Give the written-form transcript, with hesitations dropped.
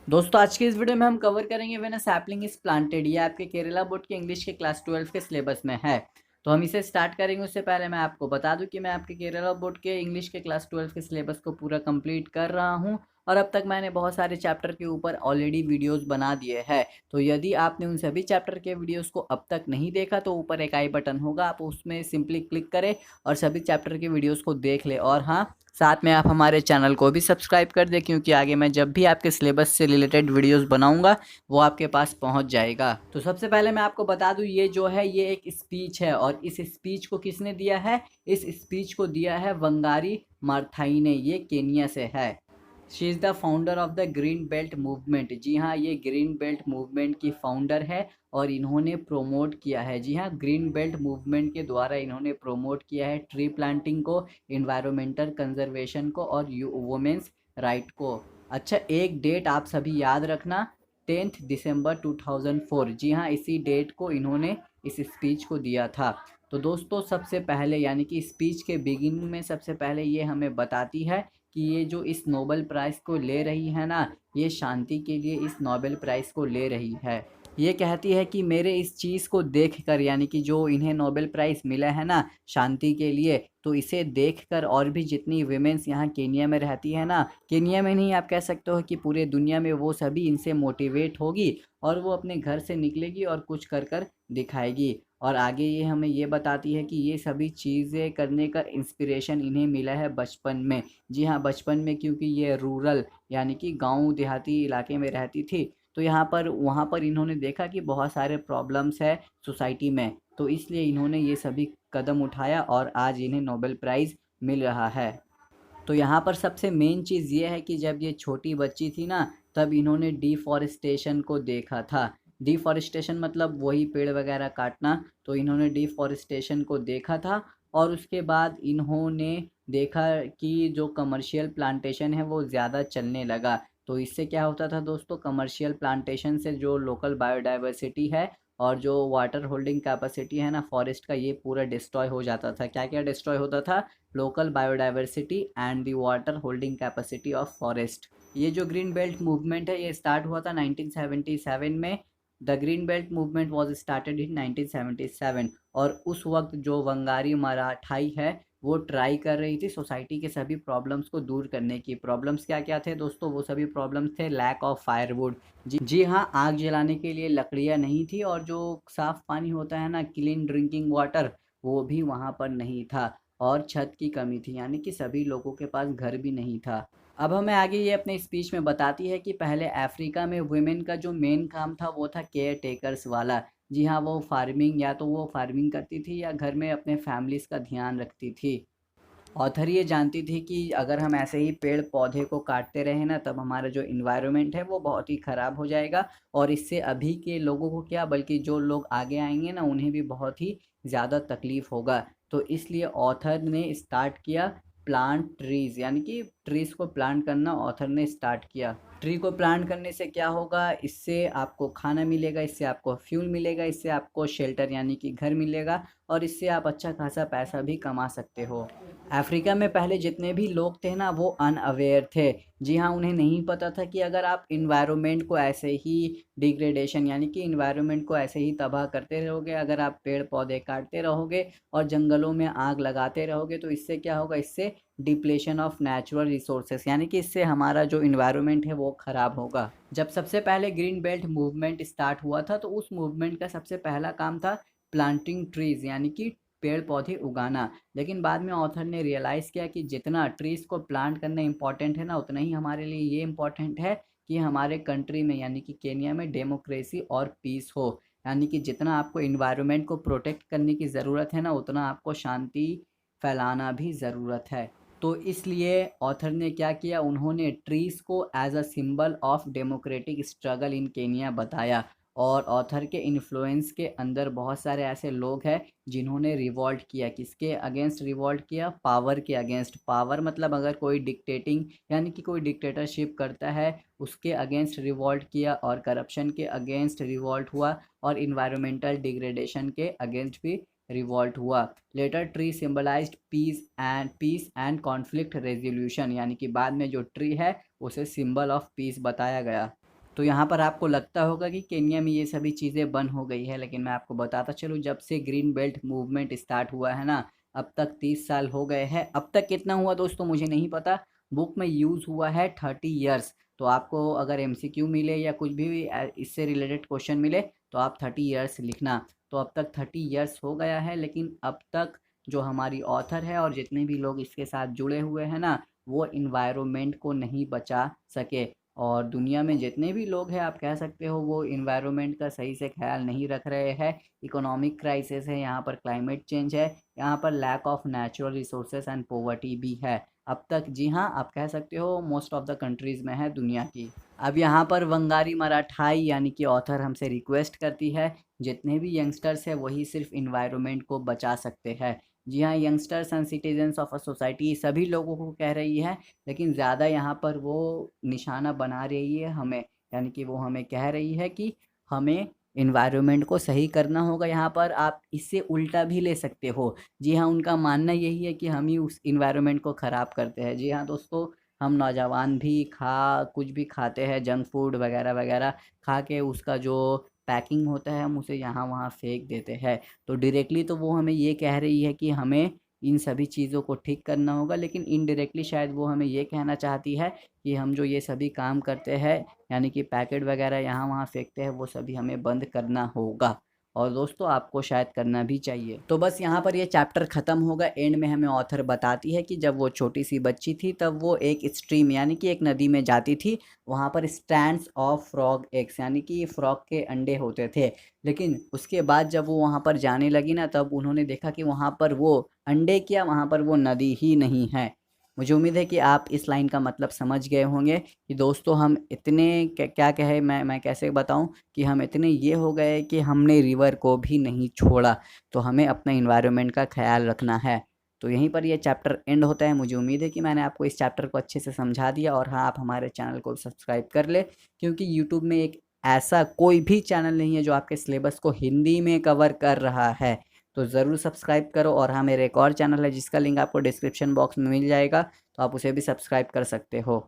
दोस्तों आज के इस वीडियो में हम कवर करेंगे when a sapling is planted. ये आपके केरला बोर्ड के इंग्लिश के क्लास 12 के सिलेबस में है। तो हम इसे स्टार्ट करेंगे उससे पहले मैं आपको बता दूं कि मैं आपके केरला बोर्ड के इंग्लिश के क्लास 12 के सिलेबस को पूरा कंप्लीट कर रहा हूं और अब तक मैंने बहुत सारे चैप्टर के ऊपर ऑलरेडी वीडियोस बना दिए हैं। तो यदि आपने उन सभी चैप्टर के वीडियोस को अब तक नहीं देखा तो ऊपर एक आई बटन होगा, आप उसमें सिंपली क्लिक करें और सभी चैप्टर के वीडियोस को देख ले। और हाँ, साथ में आप हमारे चैनल को भी सब्सक्राइब कर दें, क्योंकि आगे मैं जब भी आपके सिलेबस से रिलेटेड वीडियोस बनाऊंगा वो आपके पास पहुंच जाएगा। तो सबसे पहले मैं आपको बता दूं, ये जो है ये एक स्पीच है और इस स्पीच को किसने दिया है? इस स्पीच को दिया है वंगारी मार्थाई ने। ये केनिया से है। She is the founder of the Green Belt Movement. जी हाँ, ये ग्रीन बेल्ट मूवमेंट की फाउंडर है और इन्होंने प्रोमोट किया है। जी हाँ, ग्रीन बेल्ट मूवमेंट के द्वारा इन्होंने प्रोमोट किया है ट्री प्लांटिंग को, इन्वायरमेंटल कंजर्वेशन को और वुमेन्स राइट को। अच्छा, एक डेट आप सभी याद रखना, 10 दिसंबर 2004। जी हाँ, इसी डेट को इन्होंने इस स्पीच को दिया था। तो दोस्तों सबसे पहले यानी कि स्पीच के बिगिनिंग में सबसे पहले ये हमें बताती है कि ये जो इस नोबेल प्राइज़ को ले रही है ना, ये शांति के लिए इस नोबेल प्राइज़ को ले रही है। ये कहती है कि मेरे इस चीज़ को देखकर, यानी कि जो इन्हें नोबेल प्राइज़ मिला है ना शांति के लिए, तो इसे देखकर और भी जितनी वीमेंस यहाँ केनिया में रहती है ना, केनिया में नहीं आप कह सकते हो कि पूरे दुनिया में, वो सभी इनसे मोटिवेट होगी और वो अपने घर से निकलेगी और कुछ कर कर दिखाएगी। और आगे ये हमें ये बताती है कि ये सभी चीज़ें करने का इंस्पिरेशन इन्हें मिला है बचपन में। जी हाँ, बचपन में, क्योंकि ये रूरल यानी कि गाँव देहाती इलाके में रहती थी। तो यहाँ पर वहाँ पर इन्होंने देखा कि बहुत सारे प्रॉब्लम्स है सोसाइटी में, तो इसलिए इन्होंने ये सभी कदम उठाया और आज इन्हें नोबेल प्राइज़ मिल रहा है। तो यहाँ पर सबसे मेन चीज़ ये है कि जब ये छोटी बच्ची थी ना, तब इन्होंने डिफ़ॉरेस्टेशन को देखा था। डिफ़ॉरेस्टेशन मतलब वही पेड़ वगैरह काटना। तो इन्होंने डिफ़ॉरेस्टेशन को देखा था और उसके बाद इन्होंने देखा कि जो कमर्शियल प्लांटेशन है वो ज़्यादा चलने लगा। तो इससे क्या होता था दोस्तों, कमर्शियल प्लांटेशन से जो लोकल बायोडाइवर्सिटी है और जो वाटर होल्डिंग कैपेसिटी है ना फॉरेस्ट का, ये पूरा डिस्ट्रॉय हो जाता था। क्या क्या डिस्ट्रॉय होता था? Local biodiversity and the water holding capacity of forest. ये जो ग्रीन बेल्ट मूवमेंट है ये स्टार्ट हुआ था 1977 में। The Green Belt movement was started in 1977 और उस वक्त जो वंगारी मराठाई है वो ट्राई कर रही थी सोसाइटी के सभी प्रॉब्लम्स को दूर करने की। प्रॉब्लम्स क्या क्या थे दोस्तों? वो सभी प्रॉब्लम्स थे लैक ऑफ फायरवुड। जी हाँ, आग जलाने के लिए लकड़ियाँ नहीं थी और जो साफ़ पानी होता है ना, क्लीन ड्रिंकिंग वाटर, वो भी वहाँ पर नहीं था। और छत की कमी थी, यानी कि सभी लोगों के पास घर भी नहीं था। अब हमें आगे ये अपने स्पीच में बताती है कि पहले अफ्रीका में वुमेन का जो मेन काम था वो था केयर टेकर्स वाला। जी हाँ, वो फार्मिंग, या तो वो फार्मिंग करती थी या घर में अपने फैमिलीज़ का ध्यान रखती थी। ऑथर ये जानती थी कि अगर हम ऐसे ही पेड़ पौधे को काटते रहें ना, तब हमारा जो इन्वायरमेंट है वो बहुत ही ख़राब हो जाएगा और इससे अभी के लोगों को क्या, बल्कि जो लोग आगे आएंगे ना उन्हें भी बहुत ही ज़्यादा तकलीफ़ होगा। तो इसलिए ऑथर ने स्टार्ट किया प्लांट ट्रीज़, यानी कि ट्रीज़ को प्लांट करना ऑथर ने स्टार्ट किया। ट्री को प्लांट करने से क्या होगा? इससे आपको खाना मिलेगा, इससे आपको फ्यूल मिलेगा, इससे आपको शेल्टर यानी कि घर मिलेगा और इससे आप अच्छा खासा पैसा भी कमा सकते हो। अफ्रीका में पहले जितने भी लोग थे ना वो अनअवेयर थे। जी हाँ, उन्हें नहीं पता था कि अगर आप इन्वायरमेंट को ऐसे ही डिग्रेडेशन यानी कि इन्वायरमेंट को ऐसे ही तबाह करते रहोगे, अगर आप पेड़ पौधे काटते रहोगे और जंगलों में आग लगाते रहोगे, तो इससे क्या होगा? इससे डिप्लेशन ऑफ नेचुरल रिसोर्सेस, यानी कि इससे हमारा जो इन्वायरमेंट है वो ख़राब होगा। जब सबसे पहले ग्रीन बेल्ट मूवमेंट स्टार्ट हुआ था तो उस मूवमेंट का सबसे पहला काम था प्लांटिंग ट्रीज़, यानी कि पेड़ पौधे उगाना। लेकिन बाद में ऑथर ने रियलाइज़ किया कि जितना ट्रीज़ को प्लांट करना इम्पॉर्टेंट है ना, उतना ही हमारे लिए ये इम्पॉर्टेंट है कि हमारे कंट्री में यानी कि केनिया में डेमोक्रेसी और पीस हो। यानी कि जितना आपको इन्वायरमेंट को प्रोटेक्ट करने की ज़रूरत है ना, उतना आपको शांति फैलाना भी ज़रूरत है। तो इसलिए ऑथर ने क्या किया, उन्होंने ट्रीज़ को as a symbol of democratic struggle in Kenya बताया। और ऑथर के इन्फ्लुएंस के अंदर बहुत सारे ऐसे लोग हैं जिन्होंने रिवॉल्ट किया। किसके अगेंस्ट रिवॉल्ट किया? पावर के अगेंस्ट। पावर मतलब अगर कोई डिक्टेटिंग यानी कि कोई डिक्टेटरशिप करता है उसके अगेंस्ट रिवॉल्ट किया, और करप्शन के अगेंस्ट रिवॉल्ट हुआ, और इन्वायरमेंटल डिग्रेडेशन के अगेंस्ट भी रिवॉल्ट हुआ। Later tree symbolised peace and conflict resolution, यानी कि बाद में जो ट्री है उसे सिंबल ऑफ पीस बताया गया। तो यहाँ पर आपको लगता होगा कि केन्या में ये सभी चीज़ें बंद हो गई है, लेकिन मैं आपको बताता चलूँ, जब से ग्रीन बेल्ट मूवमेंट स्टार्ट हुआ है ना, अब तक 30 साल हो गए हैं। अब तक कितना हुआ दोस्तों मुझे नहीं पता, बुक में यूज़ हुआ है 30 ईयर्स। तो आपको अगर एमसीक्यू मिले या कुछ भी इससे रिलेटेड क्वेश्चन मिले तो आप 30 ईयर्स लिखना। तो अब तक 30 ईयर्स हो गया है, लेकिन अब तक जो हमारी ऑथर है और जितने भी लोग इसके साथ जुड़े हुए हैं ना, वो इन्वायरमेंट को नहीं बचा सके। और दुनिया में जितने भी लोग हैं आप कह सकते हो वो इन्वायरमेंट का सही से ख्याल नहीं रख रहे हैं। इकोनॉमिक क्राइसिस है, यहाँ पर क्लाइमेट चेंज है, यहाँ पर lack of natural resources and poverty भी है अब तक। जी हाँ, आप कह सकते हो मोस्ट ऑफ द कंट्रीज़ में है दुनिया की। अब यहाँ पर वंगारी मराठाई यानी कि ऑथर हमसे रिक्वेस्ट करती है, जितने भी यंगस्टर्स हैं वही सिर्फ इन्वायरमेंट को बचा सकते हैं। जी हाँ, youngsters and citizens of a society सभी लोगों को कह रही है, लेकिन ज़्यादा यहाँ पर वो निशाना बना रही है हमें, यानी कि वो हमें कह रही है कि हमें इन्वायरमेंट को सही करना होगा। यहाँ पर आप इससे उल्टा भी ले सकते हो। जी हाँ, उनका मानना यही है कि हम ही उस इन्वायरमेंट को ख़राब करते हैं। जी हाँ दोस्तों, हम नौजवान भी कुछ भी खाते हैं, जंक फूड वगैरह वगैरह खा के उसका जो पैकिंग होता है हम उसे यहाँ वहाँ फेंक देते हैं। तो डायरेक्टली तो वो हमें ये कह रही है कि हमें इन सभी चीज़ों को ठीक करना होगा, लेकिन इनडायरेक्टली शायद वो हमें ये कहना चाहती है कि हम जो ये सभी काम करते हैं, यानी कि पैकेट वगैरह यहाँ वहाँ फेंकते हैं, वो सभी हमें बंद करना होगा। और दोस्तों आपको शायद करना भी चाहिए। तो बस यहाँ पर ये चैप्टर ख़त्म होगा। एंड में हमें ऑथर बताती है कि जब वो छोटी सी बच्ची थी तब वो एक स्ट्रीम यानी कि एक नदी में जाती थी, वहाँ पर स्टैंड्स ऑफ फ्रॉग एग्स यानी कि फ्रॉग के अंडे होते थे। लेकिन उसके बाद जब वो वहाँ पर जाने लगी ना, तब उन्होंने देखा कि वहाँ पर वो अंडे क्या, वहाँ पर वो नदी ही नहीं है। मुझे उम्मीद है कि आप इस लाइन का मतलब समझ गए होंगे कि दोस्तों हम इतने क्या कहे, मैं कैसे बताऊं कि हम इतने ये हो गए कि हमने रिवर को भी नहीं छोड़ा। तो हमें अपना इन्वायरमेंट का ख्याल रखना है। तो यहीं पर ये चैप्टर एंड होता है। मुझे उम्मीद है कि मैंने आपको इस चैप्टर को अच्छे से समझा दिया। और हाँ, आप हमारे चैनल को सब्सक्राइब कर ले, क्योंकि यूट्यूब में एक ऐसा कोई भी चैनल नहीं है जो आपके सिलेबस को हिंदी में कवर कर रहा है। तो ज़रूर सब्सक्राइब करो। और हाँ, मेरे एक और चैनल है जिसका लिंक आपको डिस्क्रिप्शन बॉक्स में मिल जाएगा, तो आप उसे भी सब्सक्राइब कर सकते हो।